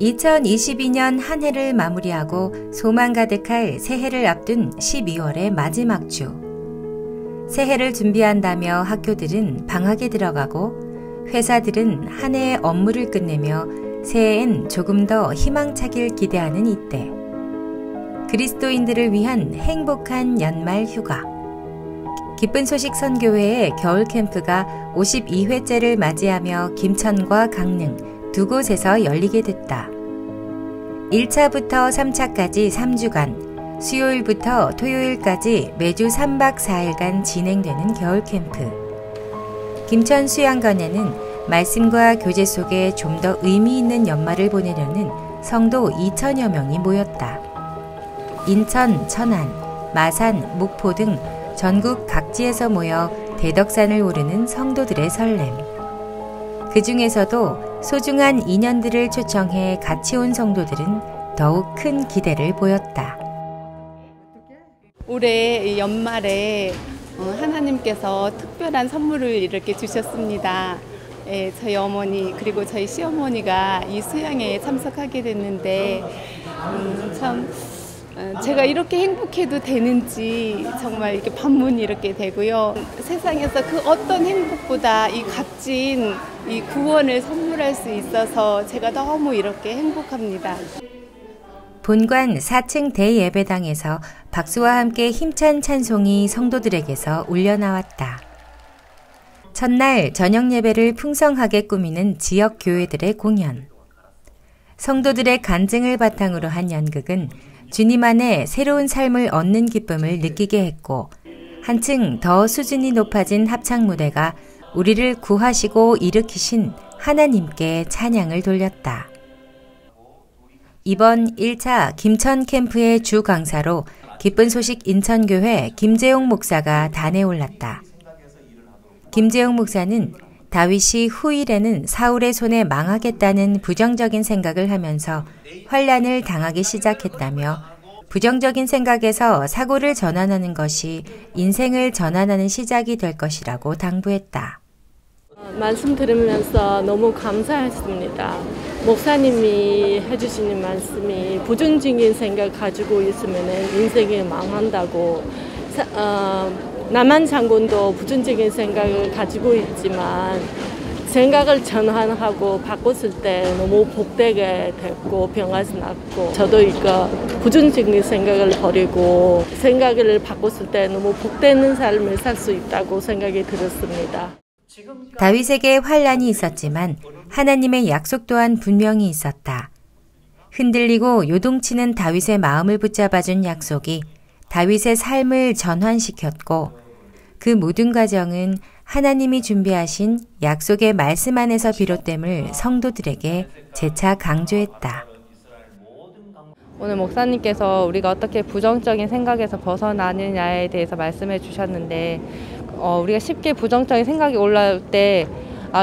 2022년 한 해를 마무리하고 소망 가득할 새해를 앞둔 12월의 마지막 주. 새해를 준비한다며 학교들은 방학에 들어가고 회사들은 한 해의 업무를 끝내며 새해엔 조금 더 희망차길 기대하는 이때. 그리스도인들을 위한 행복한 연말 휴가. 기쁜 소식 선교회의 겨울 캠프가 52회째를 맞이하며 김천과 강릉 두 곳에서 열리게 됐다. 1차부터 3차까지 3주간, 수요일부터 토요일까지 매주 3박 4일간 진행되는 겨울 캠프. 김천 수양관에는 말씀과 교제 속에 좀 더 의미 있는 연말을 보내려는 성도 2천여 명이 모였다. 인천, 천안, 마산, 목포 등 전국 각지에서 모여 대덕산을 오르는 성도들의 설렘. 그 중에서도 소중한 인연들을 초청해 같이 온 성도들은 더욱 큰 기대를 보였다. 올해 연말에 하나님께서 특별한 선물을 이렇게 주셨습니다. 저희 어머니 그리고 저희 시어머니가 이 수양회에 참석하게 됐는데 참 제가 이렇게 행복해도 되는지 정말 이렇게 반문이 이렇게 되고요. 세상에서 그 어떤 행복보다 이 값진 이 구원을 선물할 수 있어서 제가 너무 이렇게 행복합니다. 본관 4층 대예배당에서 박수와 함께 힘찬 찬송이 성도들에게서 울려나왔다. 첫날 저녁 예배를 풍성하게 꾸미는 지역 교회들의 공연. 성도들의 간증을 바탕으로 한 연극은 주님 안에 새로운 삶을 얻는 기쁨을 느끼게 했고, 한층 더 수준이 높아진 합창 무대가 우리를 구하시고 일으키신 하나님께 찬양을 돌렸다. 이번 1차 김천 캠프의 주 강사로 기쁜 소식 인천교회 김재용 목사가 단에 올랐다. 김재용 목사는 다윗이 후일에는 사울의 손에 망하겠다는 부정적인 생각을 하면서 환난을 당하기 시작했다며 부정적인 생각에서 사고를 전환하는 것이 인생을 전환하는 시작이 될 것이라고 당부했다. 말씀 들으면서 너무 감사했습니다. 목사님이 해주시는 말씀이 부정적인 생각 가지고 있으면 인생이 망한다고. 남한 장군도 부정적인 생각을 가지고 있지만 생각을 전환하고 바꿨을 때 너무 복되게 됐고 병아지 났고, 저도 이거 부정적인 생각을 버리고 생각을 바꿨을 때 너무 복되는 삶을 살 수 있다고 생각이 들었습니다. 다윗에게 환난이 있었지만 하나님의 약속 또한 분명히 있었다. 흔들리고 요동치는 다윗의 마음을 붙잡아준 약속이 다윗의 삶을 전환시켰고, 그 모든 과정은 하나님이 준비하신 약속의 말씀 안에서 비롯됨을 성도들에게 재차 강조했다. 오늘 목사님께서 우리가 어떻게 부정적인 생각에서 벗어나느냐에 대해서 말씀해 주셨는데, 우리가 쉽게 부정적인 생각이 올라올 때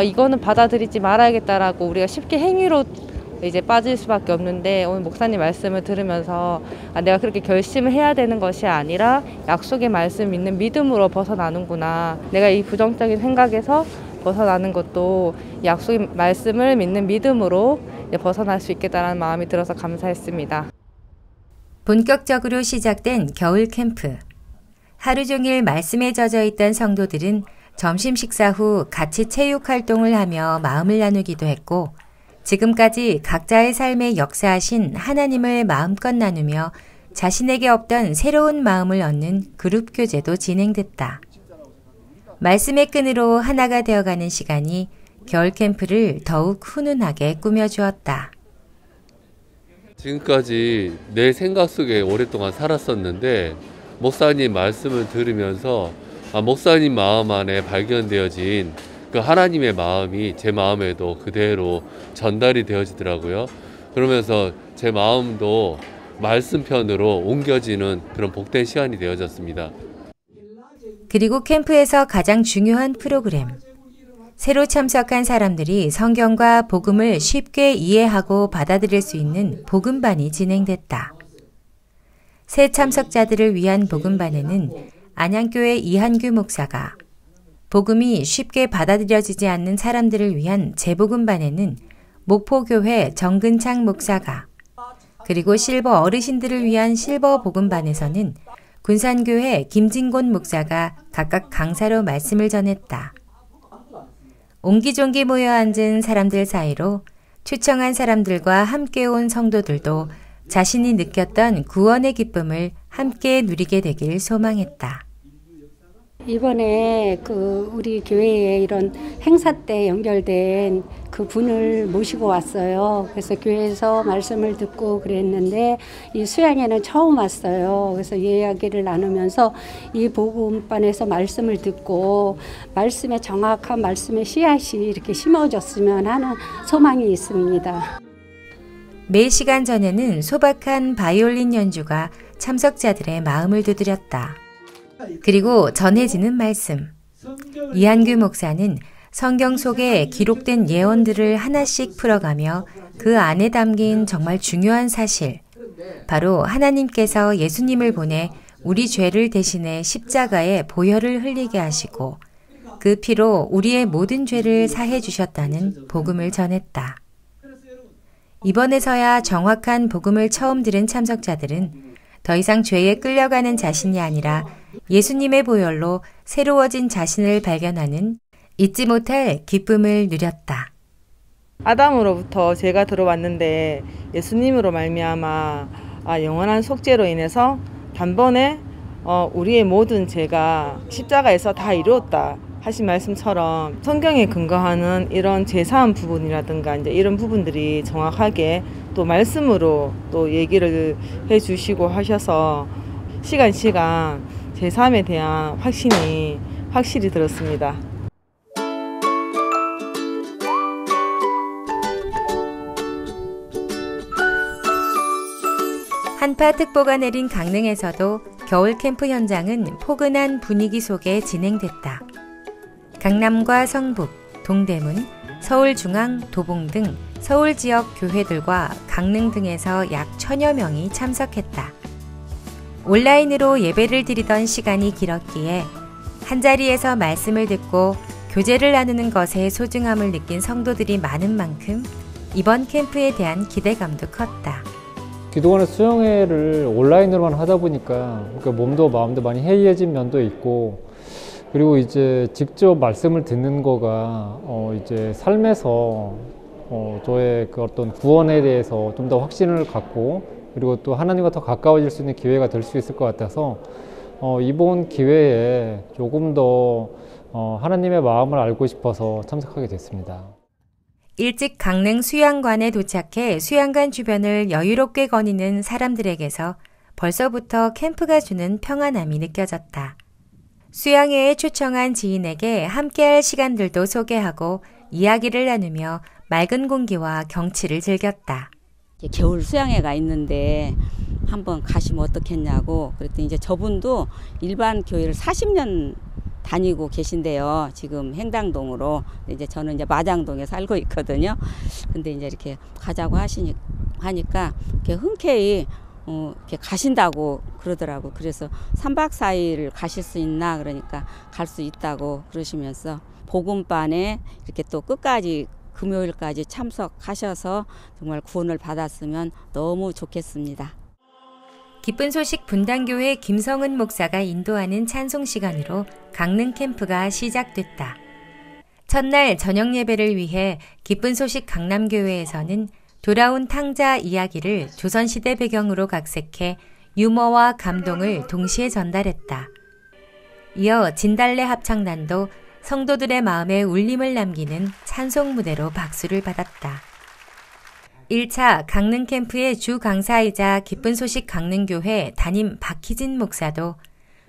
이거는 받아들이지 말아야겠다라고 우리가 쉽게 행위로 이제 빠질 수밖에 없는데, 오늘 목사님 말씀을 들으면서 내가 그렇게 결심을 해야 되는 것이 아니라 약속의 말씀 믿는 믿음으로 벗어나는구나. 내가 이 부정적인 생각에서 벗어나는 것도 약속의 말씀을 믿는 믿음으로 벗어날 수 있겠다는 마음이 들어서 감사했습니다. 본격적으로 시작된 겨울 캠프. 하루 종일 말씀에 젖어 있던 성도들은 점심 식사 후 같이 체육 활동을 하며 마음을 나누기도 했고, 지금까지 각자의 삶에 역사하신 하나님을 마음껏 나누며 자신에게 없던 새로운 마음을 얻는 그룹 교제도 진행됐다. 말씀의 끈으로 하나가 되어가는 시간이 겨울 캠프를 더욱 훈훈하게 꾸며주었다. 지금까지 내 생각 속에 오랫동안 살았었는데, 목사님 말씀을 들으면서 목사님 마음 안에 발견되어진 그 하나님의 마음이 제 마음에도 그대로 전달이 되어지더라고요. 그러면서 제 마음도 말씀편으로 옮겨지는 그런 복된 시간이 되어졌습니다. 그리고 캠프에서 가장 중요한 프로그램. 새로 참석한 사람들이 성경과 복음을 쉽게 이해하고 받아들일 수 있는 복음반이 진행됐다. 새 참석자들을 위한 복음반에는 안양교회 이한규 목사가, 복음이 쉽게 받아들여지지 않는 사람들을 위한 재복음반에는 목포교회 정근창 목사가, 그리고 실버 어르신들을 위한 실버 복음반에서는 군산교회 김진곤 목사가 각각 강사로 말씀을 전했다. 옹기종기 모여 앉은 사람들 사이로 초청한 사람들과 함께 온 성도들도 자신이 느꼈던 구원의 기쁨을 함께 누리게 되길 소망했다. 이번에 우리 교회에 이런 행사 때 연결된 그 분을 모시고 왔어요. 그래서 교회에서 말씀을 듣고 그랬는데 이 수양에는 처음 왔어요. 그래서 이야기를 나누면서 이 복음반에서 말씀을 듣고 말씀의 정확한 말씀의 씨앗이 이렇게 심어졌으면 하는 소망이 있습니다. 매 시간 전에는 소박한 바이올린 연주가 참석자들의 마음을 두드렸다. 그리고 전해지는 말씀. 이한규 목사는 성경 속에 기록된 예언들을 하나씩 풀어가며 그 안에 담긴 정말 중요한 사실, 바로 하나님께서 예수님을 보내 우리 죄를 대신해 십자가에 보혈을 흘리게 하시고 그 피로 우리의 모든 죄를 사해 주셨다는 복음을 전했다. 이번에서야 정확한 복음을 처음 들은 참석자들은 더 이상 죄에 끌려가는 자신이 아니라 예수님의 보혈로 새로워진 자신을 발견하는 잊지 못할 기쁨을 누렸다. 아담으로부터 죄가 들어왔는데 예수님으로 말미암아 영원한 속죄로 인해서 단번에 우리의 모든 죄가 십자가에서 다 이루었다 하신 말씀처럼 성경에 근거하는 이런 죄사함 부분이라든가 이제 이런 부분들이 정확하게 또 말씀으로 또 얘기를 해주시고 하셔서 시간 죄사함에 대한 확신이 확실히 들었습니다. 한파특보가 내린 강릉에서도 겨울 캠프 현장은 포근한 분위기 속에 진행됐다. 강남과 성북, 동대문, 서울중앙, 도봉 등 서울 지역 교회들과 강릉 등에서 약 1000여 명이 참석했다. 온라인으로 예배를 드리던 시간이 길었기에 한자리에서 말씀을 듣고 교제를 나누는 것의 소중함을 느낀 성도들이 많은 만큼 이번 캠프에 대한 기대감도 컸다. 그동안에 수영회를 온라인으로만 하다 보니까 몸도 마음도 많이 해이해진 면도 있고, 그리고 이제 직접 말씀을 듣는 거가 이제 삶에서 저의 그 어떤 구원에 대해서 좀 더 확신을 갖고, 그리고 또 하나님과 더 가까워질 수 있는 기회가 될 수 있을 것 같아서 이번 기회에 조금 더 하나님의 마음을 알고 싶어서 참석하게 됐습니다. 일찍 강릉 수양관에 도착해 수양관 주변을 여유롭게 거니는 사람들에게서 벌써부터 캠프가 주는 평안함이 느껴졌다. 수양회에 초청한 지인에게 함께할 시간들도 소개하고 이야기를 나누며 맑은 공기와 경치를 즐겼다. 겨울 수양회가 있는데 한번 가시면 어떻겠냐고 그랬더니 이제 저분도 일반 교회를 40년 다니고 계신데요. 지금 행당동으로. 이제 저는 이제 마장동에 살고 있거든요. 근데 이제 이렇게 가자고 하니까 이렇게 흔쾌히 이렇게 가신다고 그러더라고. 그래서 3박 4일 가실 수 있나 그러니까 갈 수 있다고 그러시면서 복음반에 이렇게 또 끝까지 금요일까지 참석하셔서 정말 구원을 받았으면 너무 좋겠습니다. 기쁜 소식 분당교회 김성은 목사가 인도하는 찬송 시간으로 강릉 캠프가 시작됐다. 첫날 저녁 예배를 위해 기쁜 소식 강남교회에서는 돌아온 탕자 이야기를 조선시대 배경으로 각색해 유머와 감동을 동시에 전달했다. 이어 진달래 합창단도 성도들의 마음에 울림을 남기는 찬송 무대로 박수를 받았다. 1차 강릉 캠프의 주 강사이자 기쁜 소식 강릉교회 담임 박희진 목사도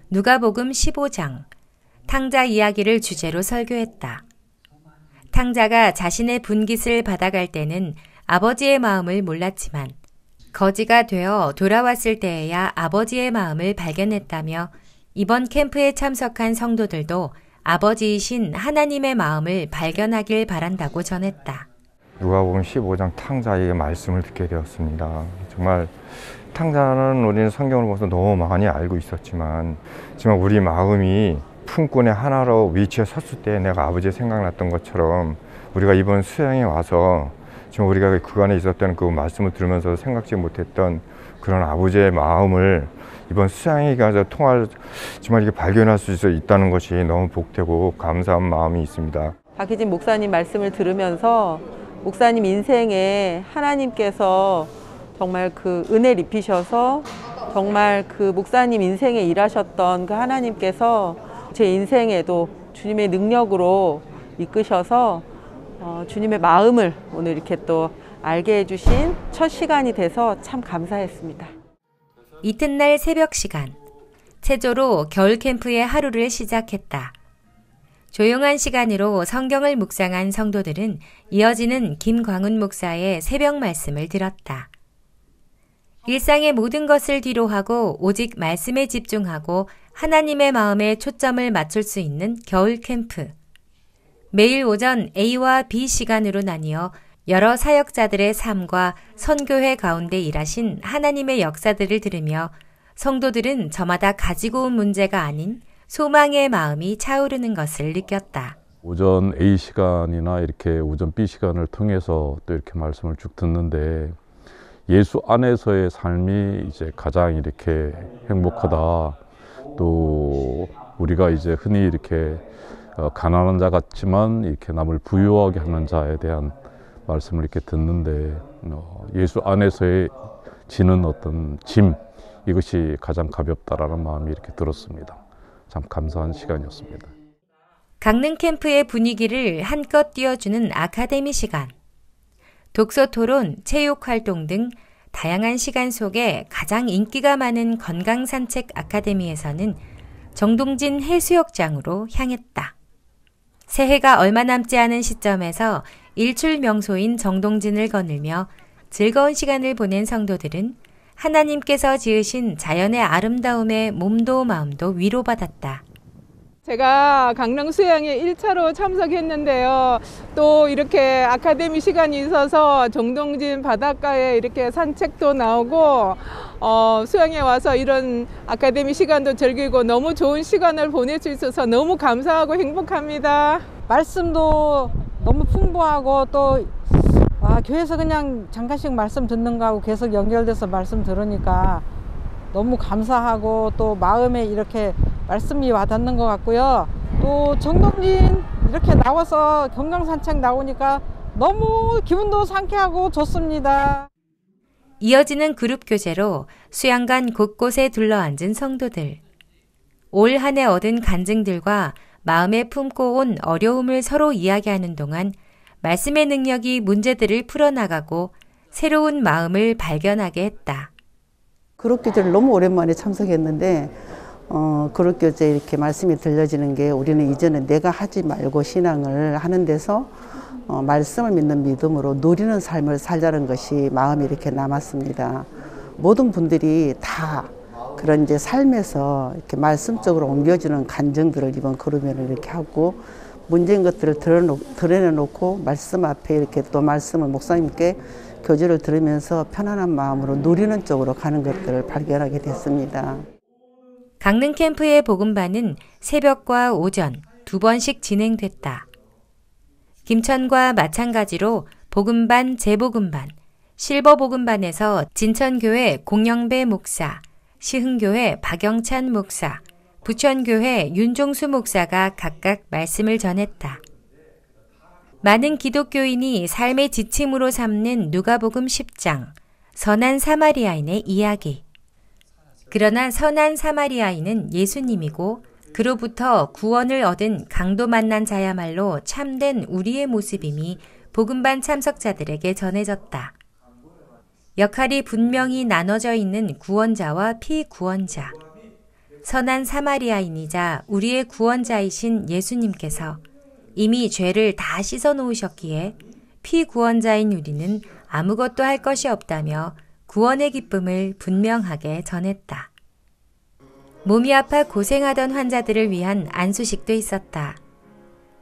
누가복음 15장 탕자 이야기를 주제로 설교했다. 탕자가 자신의 분깃을 받아갈 때는 아버지의 마음을 몰랐지만 거지가 되어 돌아왔을 때에야 아버지의 마음을 발견했다며 이번 캠프에 참석한 성도들도 아버지이신 하나님의 마음을 발견하길 바란다고 전했다. 누가복음 15장 탕자의 말씀을 듣게 되었습니다. 정말 탕자는 우리는 성경을 보면서 너무 많이 알고 있었지만 정말 우리 마음이 품꾼의 하나로 위치에 섰을 때 내가 아버지 생각났던 것처럼 우리가 이번 수양에 와서 지금 우리가 그간에 있었던 그 말씀을 들으면서 생각지 못했던 그런 아버지의 마음을 이번 수양회 가서 통할 정말 이게 발견할 수 있다는 것이 너무 복되고 감사한 마음이 있습니다. 박희진 목사님 말씀을 들으면서 목사님 인생에 하나님께서 정말 그 은혜를 입히셔서 정말 그 목사님 인생에 일하셨던 그 하나님께서 제 인생에도 주님의 능력으로 이끄셔서 주님의 마음을 오늘 이렇게 또 알게 해주신 첫 시간이 돼서 참 감사했습니다. 이튿날 새벽 시간, 체조로 겨울 캠프의 하루를 시작했다. 조용한 시간으로 성경을 묵상한 성도들은 이어지는 김광훈 목사의 새벽 말씀을 들었다. 일상의 모든 것을 뒤로하고 오직 말씀에 집중하고 하나님의 마음에 초점을 맞출 수 있는 겨울 캠프. 매일 오전 A와 B 시간으로 나뉘어 여러 사역자들의 삶과 선교회 가운데 일하신 하나님의 역사들을 들으며 성도들은 저마다 가지고 온 문제가 아닌 소망의 마음이 차오르는 것을 느꼈다. 오전 A 시간이나 이렇게 오전 B 시간을 통해서 또 이렇게 말씀을 쭉 듣는데 예수 안에서의 삶이 이제 가장 이렇게 행복하다. 또 우리가 이제 흔히 이렇게 가난한 자 같지만 이렇게 남을 부유하게 하는 자에 대한 말씀을 이렇게 듣는데 예수 안에서의 지는 어떤 짐 이것이 가장 가볍다라는 마음이 이렇게 들었습니다. 참 감사한 시간이었습니다. 강릉 캠프의 분위기를 한껏 띄워주는 아카데미 시간. 독서 토론, 체육 활동 등 다양한 시간 속에 가장 인기가 많은 건강 산책 아카데미에서는 정동진 해수욕장으로 향했다. 새해가 얼마 남지 않은 시점에서 일출 명소인 정동진을 거닐며 즐거운 시간을 보낸 성도들은 하나님께서 지으신 자연의 아름다움에 몸도 마음도 위로받았다. 제가 강릉 수양에 1차로 참석했는데요. 또 이렇게 아카데미 시간이 있어서 정동진 바닷가에 이렇게 산책도 나오고 수양에 와서 이런 아카데미 시간도 즐기고 너무 좋은 시간을 보낼 수 있어서 너무 감사하고 행복합니다. 말씀도 너무 풍부하고 또 교회에서 그냥 잠깐씩 말씀 듣는 거하고 계속 연결돼서 말씀 들으니까 너무 감사하고 또 마음에 이렇게 말씀이 와닿는 것 같고요. 또 정동진 이렇게 나와서 건강 산책 나오니까 너무 기분도 상쾌하고 좋습니다. 이어지는 그룹 교제로 수양관 곳곳에 둘러앉은 성도들. 올 한 해 얻은 간증들과 마음에 품고 온 어려움을 서로 이야기하는 동안 말씀의 능력이 문제들을 풀어나가고 새로운 마음을 발견하게 했다. 그룹교제를 너무 오랜만에 참석했는데 그룹교제 이렇게 말씀이 들려지는 게 우리는 이전에 내가 하지 말고 신앙을 하는 데서 말씀을 믿는 믿음으로 누리는 삶을 살자는 것이 마음이 이렇게 남았습니다. 모든 분들이 다 그런 이제 삶에서 이렇게 말씀적으로 옮겨주는 간증들을 이번 그룹에는 이렇게 하고 문제인 것들을 드러내놓고 말씀 앞에 이렇게 또 말씀을 목사님께 교제를 들으면서 편안한 마음으로 누리는 쪽으로 가는 것들을 발견하게 됐습니다. 강릉 캠프의 복음반은 새벽과 오전 2번씩 진행됐다. 김천과 마찬가지로 복음반, 재복음반, 실버복음반에서 진천교회 공영배 목사, 시흥교회 박영찬 목사, 부천교회 윤종수 목사가 각각 말씀을 전했다. 많은 기독교인이 삶의 지침으로 삼는 누가복음 10장, 선한 사마리아인의 이야기. 그러나 선한 사마리아인은 예수님이고 그로부터 구원을 얻은 강도 만난 자야말로 참된 우리의 모습임이 복음반 참석자들에게 전해졌다. 역할이 분명히 나눠져 있는 구원자와 피구원자. 선한 사마리아인이자 우리의 구원자이신 예수님께서 이미 죄를 다 씻어 놓으셨기에 피구원자인 우리는 아무것도 할 것이 없다며 구원의 기쁨을 분명하게 전했다. 몸이 아파 고생하던 환자들을 위한 안수식도 있었다.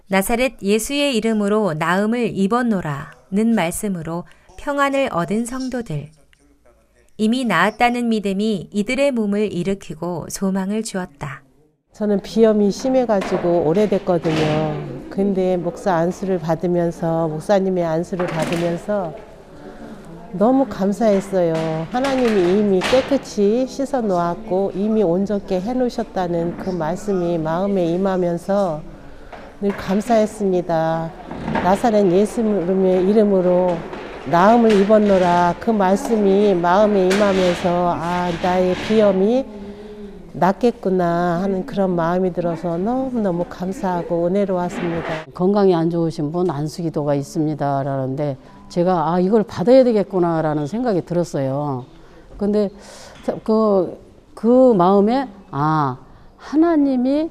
나사렛 예수의 이름으로 나음을 입었노라는 말씀으로 평안을 얻은 성도들. 이미 나았다는 믿음이 이들의 몸을 일으키고 소망을 주었다. 저는 비염이 심해가지고 오래됐거든요. 근데 목사 안수를 받으면서 목사님의 안수를 받으면서 너무 감사했어요. 하나님이 이미 깨끗이 씻어 놓았고 이미 온전케 해 놓으셨다는 그 말씀이 마음에 임하면서 늘 감사했습니다. 나사렛 예수님의 이름으로 나음을 입었노라 그 말씀이 마음에 임하면서 아 나의 비염이 낫겠구나 하는 그런 마음이 들어서 너무너무 감사하고 은혜로웠습니다. 건강이 안 좋으신 분 안수기도가 있습니다 라는데 제가 아 이걸 받아야 되겠구나 라는 생각이 들었어요. 근데 그 마음에 아 하나님이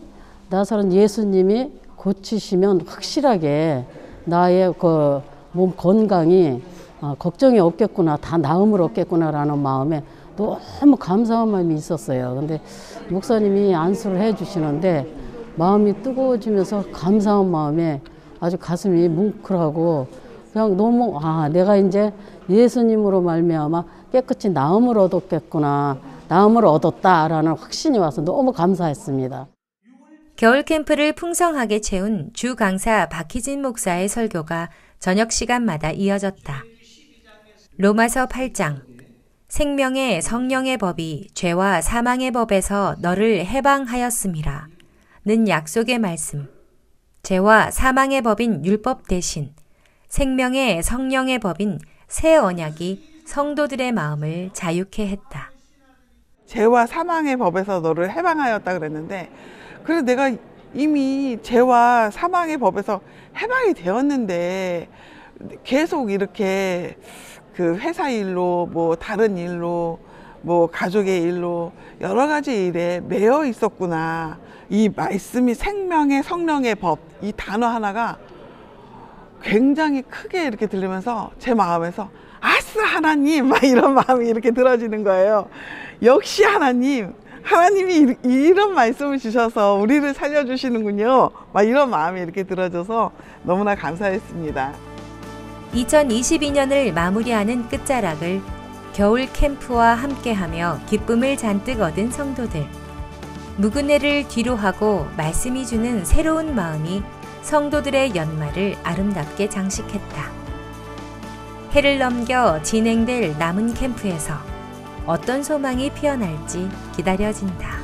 나사렛 예수님이 고치시면 확실하게 나의 그 몸 건강이 걱정이 없겠구나 다 나음을 얻겠구나 라는 마음에 너무 감사한 마음이 있었어요. 근데 목사님이 안수를 해 주시는데 마음이 뜨거워지면서 감사한 마음에 아주 가슴이 뭉클하고 그냥 너무 아 내가 이제 예수님으로 말미암아 깨끗이 나음을 얻었겠구나 나음을 얻었다라는 확신이 와서 너무 감사했습니다. 겨울 캠프를 풍성하게 채운 주 강사 박희진 목사의 설교가 저녁 시간마다 이어졌다. 로마서 8장 생명의 성령의 법이 죄와 사망의 법에서 너를 해방하였음이라 는 약속의 말씀. 죄와 사망의 법인 율법 대신 생명의 성령의 법인 새 언약이 성도들의 마음을 자유케 했다. 죄와 사망의 법에서 너를 해방하였다 그랬는데 그래서 내가 이미 죄와 사망의 법에서 해방이 되었는데 계속 이렇게 그 회사 일로 뭐 다른 일로 뭐 가족의 일로 여러 가지 일에 매여 있었구나. 이 말씀이 생명의 성령의 법 이 단어 하나가 굉장히 크게 이렇게 들리면서 제 마음에서 아싸 하나님 막 이런 마음이 이렇게 들어지는 거예요. 역시 하나님이 이런 말씀을 주셔서 우리를 살려주시는군요. 막 이런 마음이 이렇게 들어져서 너무나 감사했습니다. 2022년을 마무리하는 끝자락을 겨울 캠프와 함께하며 기쁨을 잔뜩 얻은 성도들. 묵은 해를 뒤로하고 말씀이 주는 새로운 마음이 성도들의 연말을 아름답게 장식했다. 해를 넘겨 진행될 남은 캠프에서 어떤 소망이 피어날지 기다려진다.